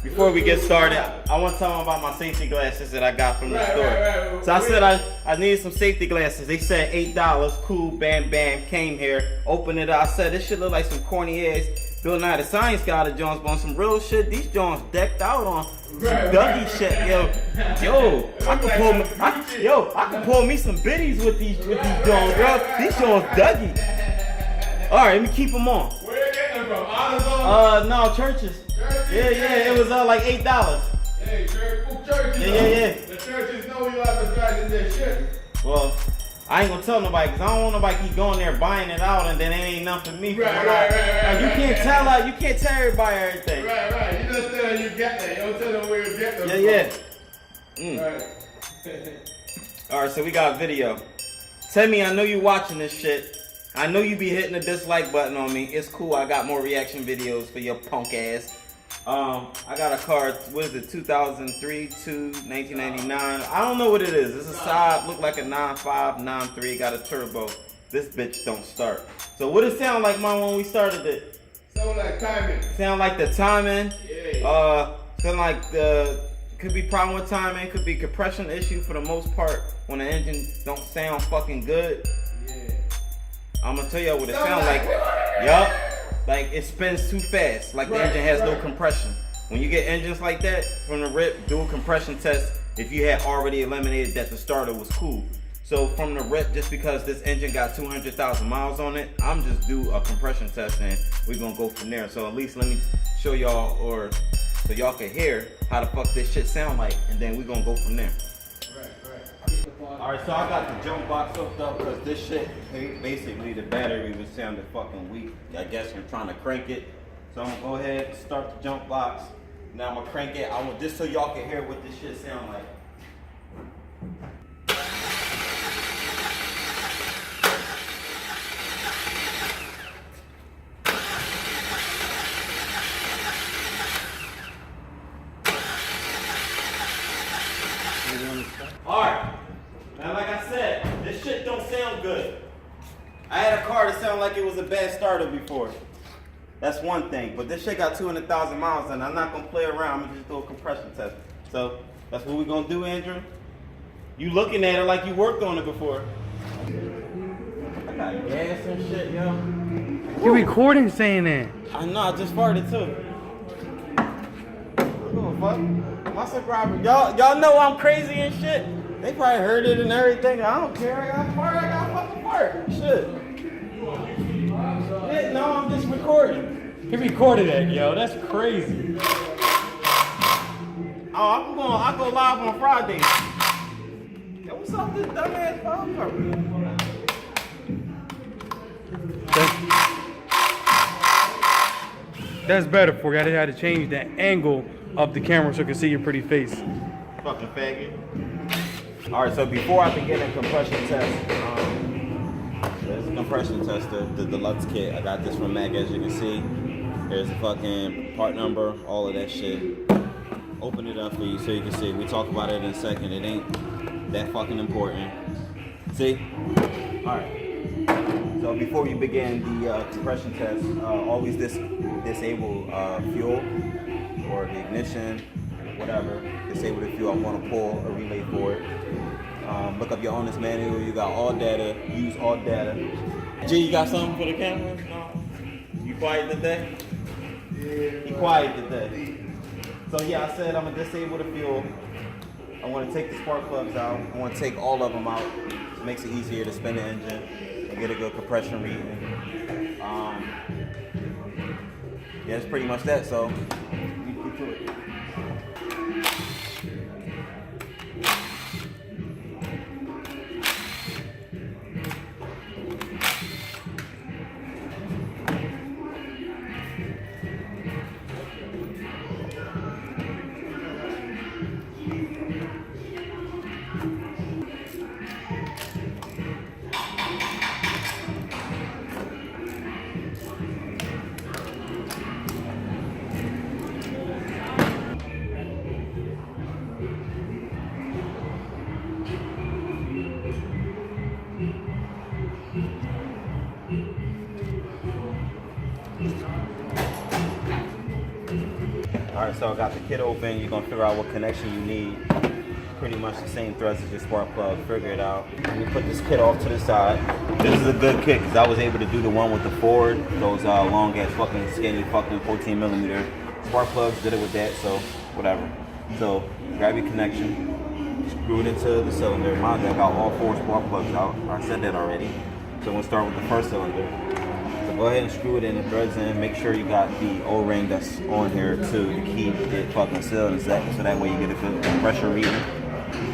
before we get started, I want to tell them about my safety glasses that I got from the store. Right. So I said I needed some safety glasses. They said $8. Cool, bam, bam. Came here, opened it up. I said this shit look like some corny ass Bill Nye the Science Guy of Jones, but on some real shit. These Jones decked out on some Dougie shit, yo. I can pull me some biddies with these Jones, bro. These Jones Dougie. All right, let me keep them on. Where you getting them from? AutoZone? No, churches. Yeah, it was like $8. Hey, churches. Yeah. The churches know you advertising their shit. Well, I ain't gonna tell nobody because I don't want nobody keep going there buying it out and then it ain't nothing for me. Right. You can't tell everybody everything. Right. You just tell them you get them. You don't tell them where you get them from. Right. All right, so we got a video. Tell me, I know you watching this shit. I know you be hitting the dislike button on me. It's cool. I got more reaction videos for your punk ass. I got a car, what is it, 2003 to 1999. I don't know what it is. It's a Saab, look like a 9.5, 9.3, got a turbo. This bitch don't start. So what it sound like, Mom, when we started it? Sound like timing. Sound like the timing. Yeah. Sound like could be problem with timing, could be compression issue for the most part when the engine don't sound fucking good. Yeah. I'm gonna tell y'all what it sound like. Yup. Like it spins too fast. Like the engine has no compression. When you get engines like that from the rip, do a compression test if you had already eliminated that the starter was cool. So from the rip, just because this engine got 200,000 miles on it, I'm just do a compression test and we're gonna go from there. So at least let me show y'all, or so y'all can hear how the fuck this shit sound like, and then we're gonna go from there. Alright, so I got the jump box hooked up because this shit, basically the battery was sounding fucking weak. I guess I'm trying to crank it. So I'm gonna go ahead and start the jump box. Now I'm gonna crank it. I want just so y'all can hear what this shit sound like. Alright. Now, like I said, this shit don't sound good. I had a car that sounded like it was a bad starter before. That's one thing. But this shit got 200,000 miles and I'm not going to play around. I'm going to just do a compression test. So, that's what we're going to do, Andrew. You looking at it like you worked on it before. I got gas and shit, yo. You recording saying that? I know, I just farted too. Oh, fuck. My subscribers, y'all know I'm crazy and shit. They probably heard it and everything. I don't care. I got fucking fart. Shit. Yeah, no, I'm just recording. He recorded that, yo. That's crazy. Oh, I go live on Friday. Yo, what's up with this dumbass phone cover? That's better for you. I had to change the angle of the camera so I can see your pretty face. Fucking faggot. All right, so before I begin a compression test, there's a compression tester, the deluxe kit. I got this from Mac, as you can see. There's a fucking part number, all of that shit. Open it up for you so you can see. We talk about it in a second. It ain't that fucking important. See? All right. So before you begin the compression test, always disable fuel or the ignition, whatever. Disable the fuel. I want to pull a relay for it. Look up your owner's manual. You got all data. Use all data. G, you got something for the camera? No. You quiet today? Yeah. You quiet today. So yeah, I said I'm gonna disable the fuel. I want to take the spark plugs out. I want to take all of them out. It makes it easier to spin the engine and get a good compression reading. Yeah, it's pretty much that. So we get to it. Alright, so I got the kit open. You're gonna figure out what connection you need. Pretty much the same threads as your spark plug. Figure it out. Let me put this kit off to the side. This is a good kit because I was able to do the one with the Ford. Those long ass fucking skinny fucking 14mm spark plugs. Did it with that, so whatever. So grab your connection. Screw it into the cylinder. Mind you, I got all 4 spark plugs out. I said that already. So we'll start with the first cylinder. So go ahead and screw it in the threads in. Make sure you got the O-ring that's on here too to keep it fucking sealed and set, so that way you get a good pressure reading.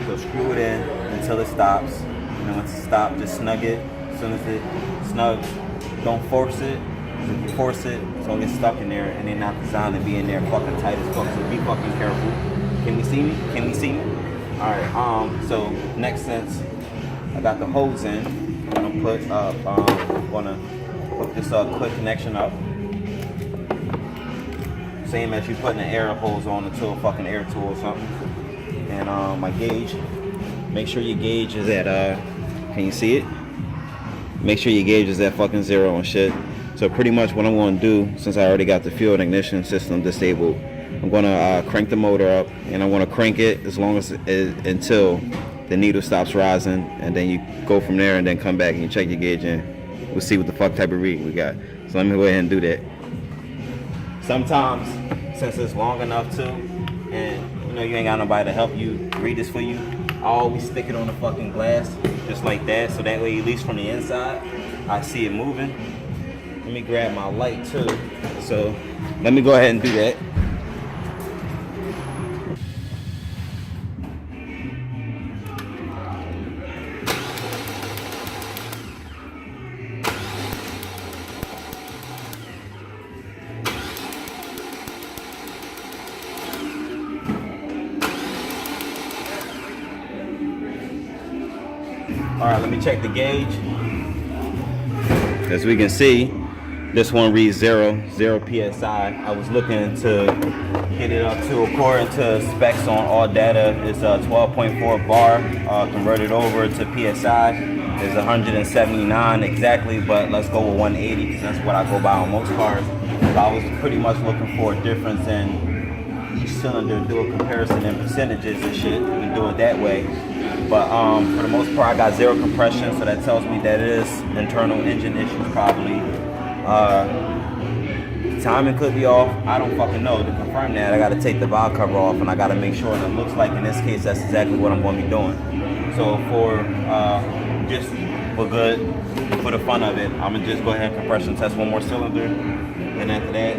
So screw it in until it stops. And then once it stops, just snug it. As soon as it snugs, don't force it. If you force it, it's gonna get stuck in there, and they're not designed to be in there fucking tight as fuck. So be fucking careful. Can we see me? Can we see me? Alright, so next sense, I got the hose in. I'm gonna hook this quick connection up. Same as you putting an air hose on into a fucking air tool or something. And my gauge. Make sure your gauge is at can you see it? Make sure your gauge is at fucking 0 and shit. So pretty much what I'm gonna do, since I already got the fuel and ignition system disabled, I'm gonna crank the motor up, and I want to crank it as long as until the needle stops rising, and then you go from there and then come back and you check your gauge and we'll see what the fuck type of read we got. So let me go ahead and do that. Sometimes, since it's long enough too, and you know you ain't got nobody to help you read this for you, I always stick it on the fucking glass, just like that, so that way at least from the inside, I see it moving. Let me grab my light too. So let me go ahead and do that. All right, let me check the gauge. As we can see, this one reads 0 PSI. I was looking to get it up to, according to specs on all data, it's a 12.4 bar. Converted over to PSI is 179 exactly, but let's go with 180 because that's what I go by on most cars. So I was pretty much looking for a difference in each cylinder, do a comparison in percentages and shit. We can do it that way. But for the most part, I got 0 compression, so that tells me that it is internal engine issues probably. Timing could be off. I don't fucking know. To confirm that, I got to take the valve cover off, and I got to make sure. And it looks like in this case, that's exactly what I'm going to be doing. So for just for good, for the fun of it, I'm gonna just go ahead and compression test one more cylinder, and after that,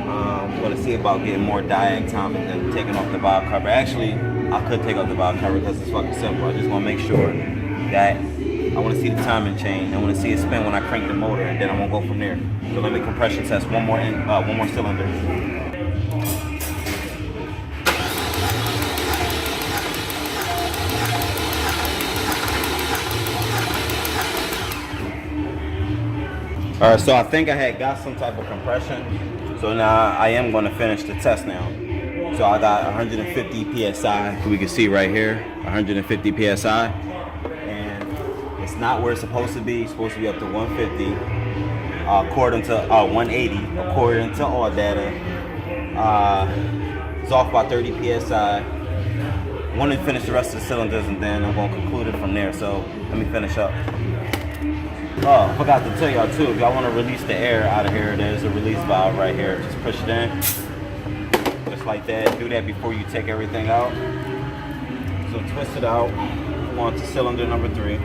I'm gonna see about getting more Diag time and taking off the valve cover. Actually, I could take off the valve cover because it's fucking simple. I just want to make sure that I want to see the timing change. I want to see it spin when I crank the motor, and then I'm gonna go from there. So let me compression test one more cylinder. All right, so I think I had got some type of compression. So now I am going to finish the test now. So I got 150 PSI. We can see right here, 150 PSI. And it's not where it's supposed to be. It's supposed to be up to 150, according to 180, according to all data. It's off by 30 PSI. I want to finish the rest of the cylinders, and then I'm going to conclude it from there. So let me finish up. Oh, I forgot to tell y'all too, if y'all want to release the air out of here, there's a release valve right here. Just push it in, just like that. Do that before you take everything out. So twist it out, on to cylinder number 3.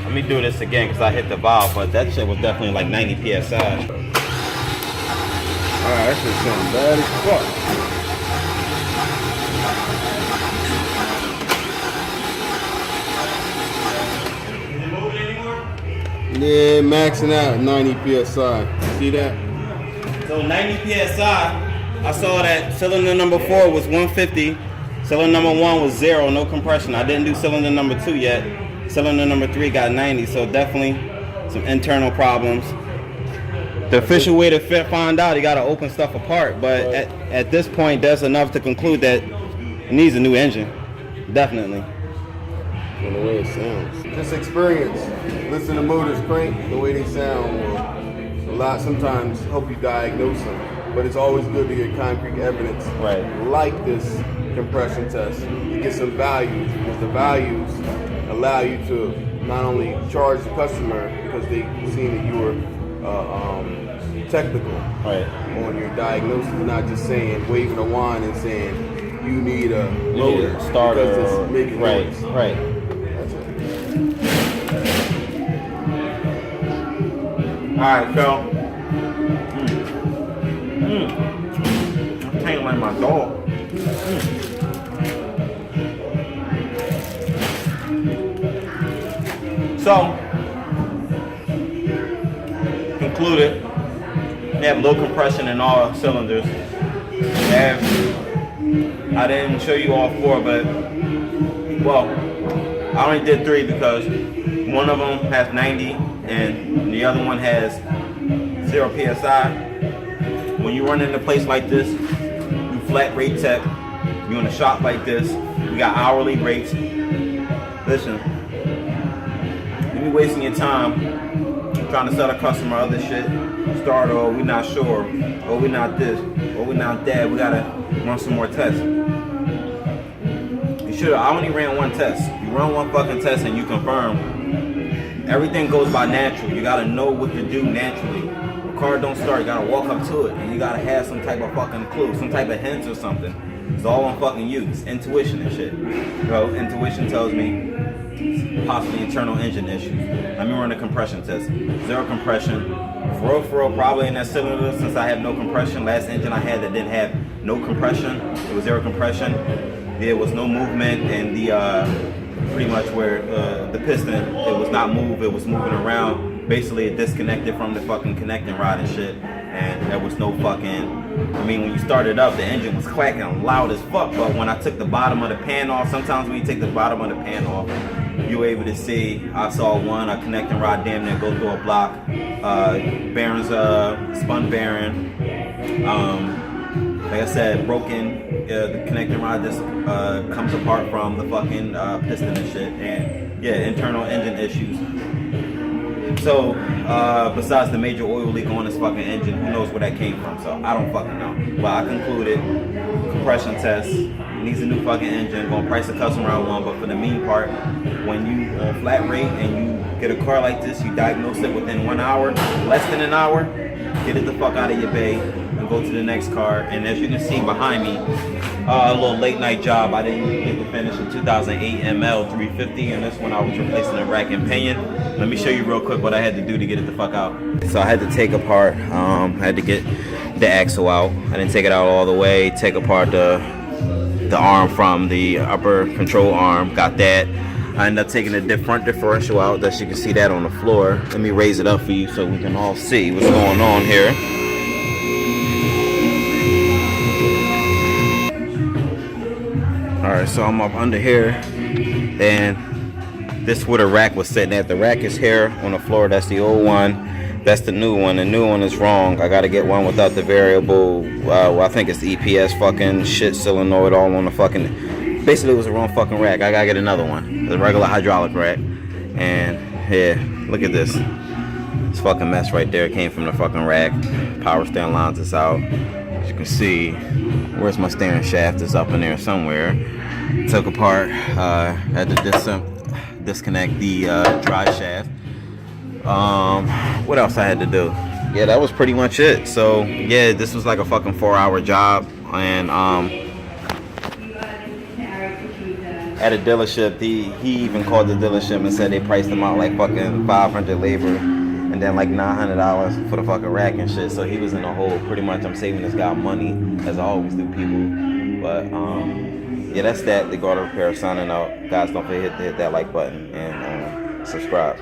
Let me do this again because I hit the valve, but that shit was definitely like 90 PSI. Alright, that shit sounds bad as fuck. Yeah, maxing out at 90 PSI. See that? So 90 PSI, I saw that cylinder number 4 was 150. Cylinder number 1 was 0, no compression. I didn't do cylinder number 2 yet. Cylinder number 3 got 90, so definitely some internal problems. The official way to find out, you gotta open stuff apart. But at this point, that's enough to conclude that it needs a new engine. Definitely. And the way it sounds. Just experience. Listen to motors crank, the way they sound will sometimes help you diagnose them. But it's always good to get concrete evidence. Right. Like this compression test. You get some values, because the values allow you to not only charge the customer because they seen that you were technical on your diagnosis, not just saying, waving a wand and saying you need a motor starter because it's making noise. Right. That's it. All right, so I'm tangling like my dog. So, concluded, they have low compression in all cylinders. And I didn't show you all 4, but, well, I only did 3 because one of them has 90 and the other one has 0 PSI. When you run in a place like this, you flat rate tech, you in a shop like this, we got hourly rates. Listen, you be wasting your time trying to sell a customer other shit. Start, oh, we not sure, oh, we not this, oh, we not that, we gotta run some more tests. You should. I only ran 1 test. You run 1 fucking test and you confirm. Everything goes by natural. You gotta know what to do naturally. A car don't start, you gotta walk up to it and you gotta have some type of fucking clue, some type of hints or something. It's all on fucking you. It's intuition and shit. Bro, intuition tells me possibly internal engine issues. Let me run a compression test. 0 compression. For real, probably in that cylinder, since I have no compression. Last engine I had that didn't have no compression, it was 0 compression. There was no movement in the, pretty much where the piston, it was not moved, it was moving around. Basically it disconnected from the fucking connecting rod and shit. And there was no fucking, I mean, when you started up, the engine was clacking loud as fuck, but when I took the bottom of the pan off, sometimes when you take the bottom of the pan off, you were able to see, I saw one, a connecting rod damn near go through a block, bearings, spun bearing, like I said, broken, the connecting rod just comes apart from the fucking piston and shit, and yeah, internal engine issues. So, besides the major oil leak on this fucking engine, who knows where that came from, so I don't fucking know. But I concluded, compression test, needs a new fucking engine, gonna price the customer out 1, but for the mean part, when you flat rate and you get a car like this, you diagnose it within 1 hour, less than an hour, get it the fuck out of your bay, and go to the next car. And as you can see behind me, a little late night job. I didn't get to finish a 2008 ML 350, and this one I was replacing the rack and pinion. Let me show you real quick what I had to do to get it the fuck out. So I had to take apart, I had to get the axle out. I didn't take it out all the way, take apart the arm from the upper control arm, got that. I ended up taking the front differential out, thus you can see that on the floor. Let me raise it up for you so we can all see what's going on here. Alright, so I'm up under here, and this is where the rack was sitting at. The rack is here on the floor. That's the old one. That's the new one. The new one is wrong. I gotta get one without the variable, well, I think it's the EPS fucking shit solenoid all on the fucking, basically it was the wrong fucking rack. I gotta get another one. The regular hydraulic rack. And yeah, look at this. This fucking mess right there came from the fucking rack. Power steering lines is out. As you can see, where's my steering shaft is up in there somewhere. Took apart, had to disconnect the drive shaft. What else I had to do? Yeah, that was pretty much it. So yeah, this was like a fucking 4-hour job, and at a dealership, he even called the dealership and said they priced him out like fucking $500 labor and then like $900 for the fucking rack and shit. So he was in a hole. Pretty much I'm saving this guy money, as I always do, people. But yeah, that's that. Leekautorepair signing out. Guys, don't forget to hit that like button and subscribe.